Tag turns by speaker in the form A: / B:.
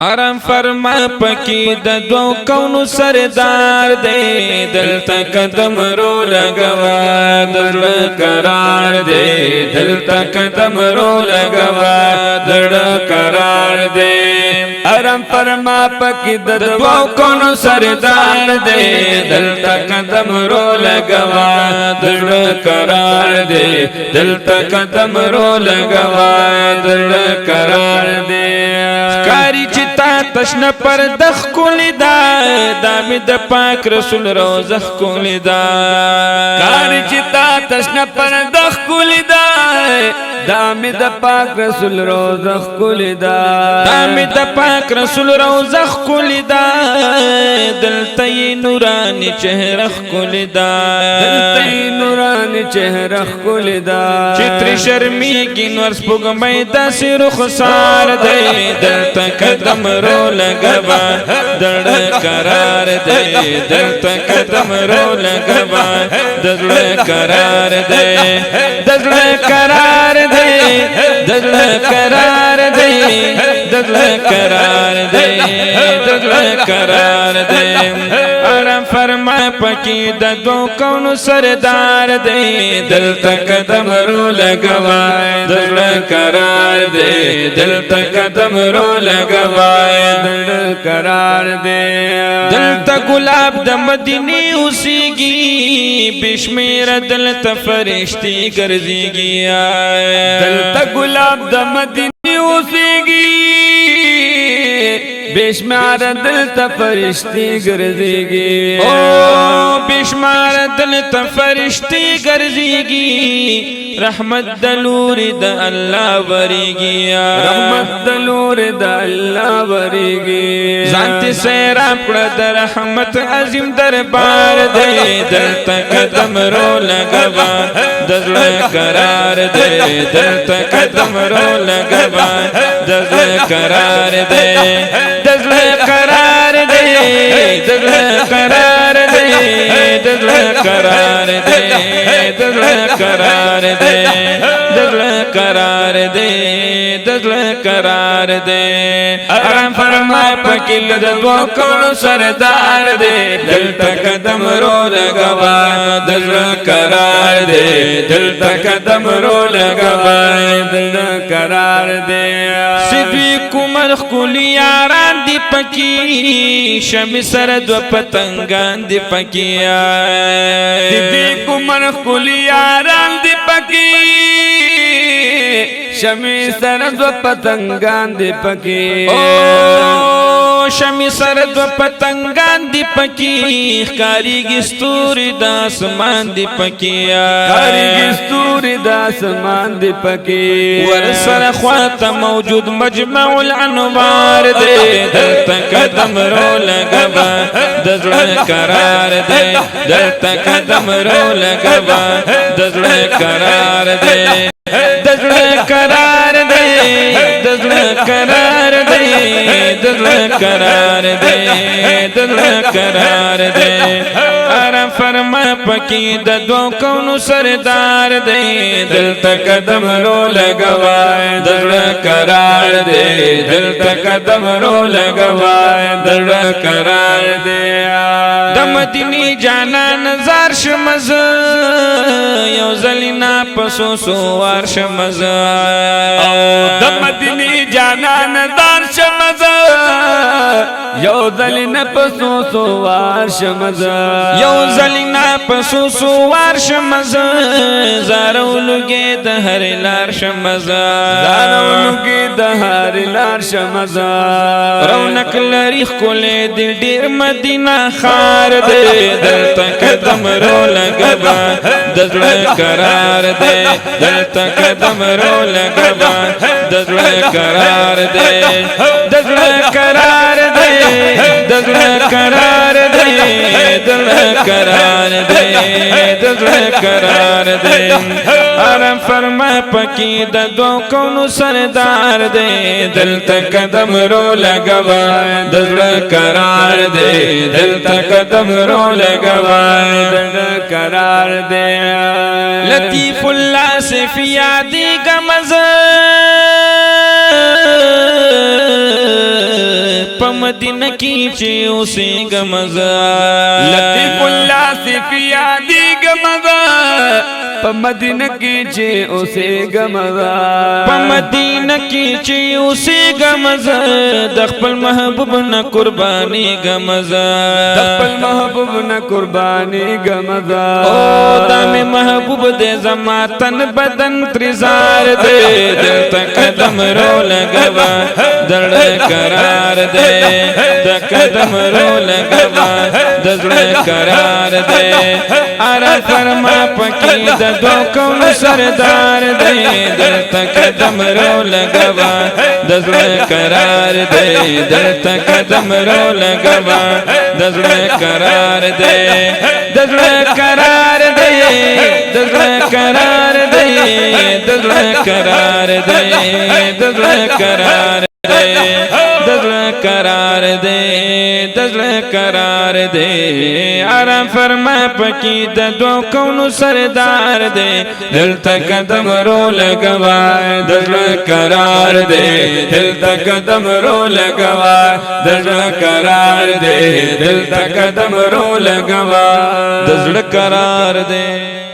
A: آرام فرما پکی د دو کونو سردار دے دلتا قدم رو لگوا دل قرار دے دلتا قدم رو لگوا دل قرار دے آرام فرما پکی د دو کونو سردار دے دلتا قدم رو لگوا دل قرار دے دلتا قدم رو لگوا دل قرار دے کاری چتا تشن پر دخ کولی دا دامی دا پاک رسول روزخ کولی دا کاری چتا تشن پر دخ کولی دا دامی دا پاک رسول روزخ کولی دا دامی دا پاک رسول روزخ کولی دا دلتی نورانی چہرخ کولی دا دلتی نورانی چہرخ کولی دا چتری شرمی کی نورس پگمی دا سی رخصار دے دلتا قدم رو لگوا دل قرار دے دلتا قدم رو لگوا دل قرار دے دل قرار دے دل قرار دے دل قرار دے دل قرار دے آرام فرما پکی د دو کونو سردار دے دلتا قدم رو لگوا دل قرار دے دلتا قدم رو لگوا دل قرار دے دلتا گلاب د مدینی اسیگی بشمیر دلتا فرشتی گرزیگی دلتا گلاب د مدینی اسیگی بیشمار دلتا فرشتی گرزیگی او بیشمار دلتا فرشتی گرزیگی رحمت دلور دا اللہ وریگی رحمت دلور دا اللہ وریگی زانتی سیرا پڑا دا رحمت عظیم دربار دے دلتا قدم رو لگوا دل قرار دے دلتا قدم رو لگوا دل قرار دے دل قرار دے دل قرار دے دل قرار دے دل قرار دے دل قرار دے دل قرار دے آرام فرما پکل دو کونو سردار دے دلتا قدم رو لگوا دل قرار دے دلتا قدم رو لگوا دل قرار دے صدیق عمر خلی یاران دی پکی شمی سرد و پتنگان دی پکی صدیق عمر خلی یاران دی پکی شمی سرد و پتنگان دی پکی شمی سرد و پتنگان دی پکی کاری گستوری دا اسمان دی پکی کاری گستوری دا اسمان دی پکی ورسر خوات موجود مجمع الانوار دے دلتا قدم رو لگوا دل قرار دے دلتا قدم رو لگوا دل قرار دے دل قرار دے دل قرار دے دل قرار دے دل قرار دے آرام فرما پکی د دو کونو سردار دے دلتا قدم رو لگوا دل قرار دے دلتا قدم رو لگوا دل قرار دے د مدینی جانا نظر شمز یو زلینا پسو سوار شمز د مدینی جانا نظر شمز یو زلینا پسو سوار شمز یو زلینا پسو سوار شمز زارولوگی د هر لار شمز زارولوگی د هر لار شمز رونق لری خکولی دی دیر مدینہ خار دے دلتا قدم رو لگوا دل قرار دے دلتا قدم رو لگوا دل قرار دے دل قرار دے دل قرار دے دل قرار دے دل قرار دے آرام فرما پکی د دو کونو سردار دے دلتا قدم رو لگوا دل قرار دے دلتا قدم رو لگوا دل قرار دے لطیف اللہ سے فیادی گمز په مدینه کې چې اوسېږم زه
B: لطیف الله صفی یادېږم زه په مدینه کې چې اوسېږم زه
A: په مدینه کې چې اوسېږم زه د خپل محبوب نه قربانېږم زه
B: د خپل محبوب نه قربانېږم زه
A: او دا مې محبوب دې زما تن بدن ترزار دې دلته قدم رو لګوا دړ قرار دې د قدم رو لګوا د زړه قرار دې اره فرما پکې د دو کون سردار دې دلته قدم رو لګوا د زړه قرار دې دلته قدم رو لګوا د زړه قرار دې د زړه قرار دې د زړه قرار دې د زړه قرار دې د زړه قرار دې د زړه قرار دې د زړه قرار دې آرام فرما پکې د دو کونو سردار دې دلته قدم رو لګوا د زړه قرار دې دلته قدم رو لګوا د زړه قرار دې دلته قدم رو لګوا د زړه قرار دې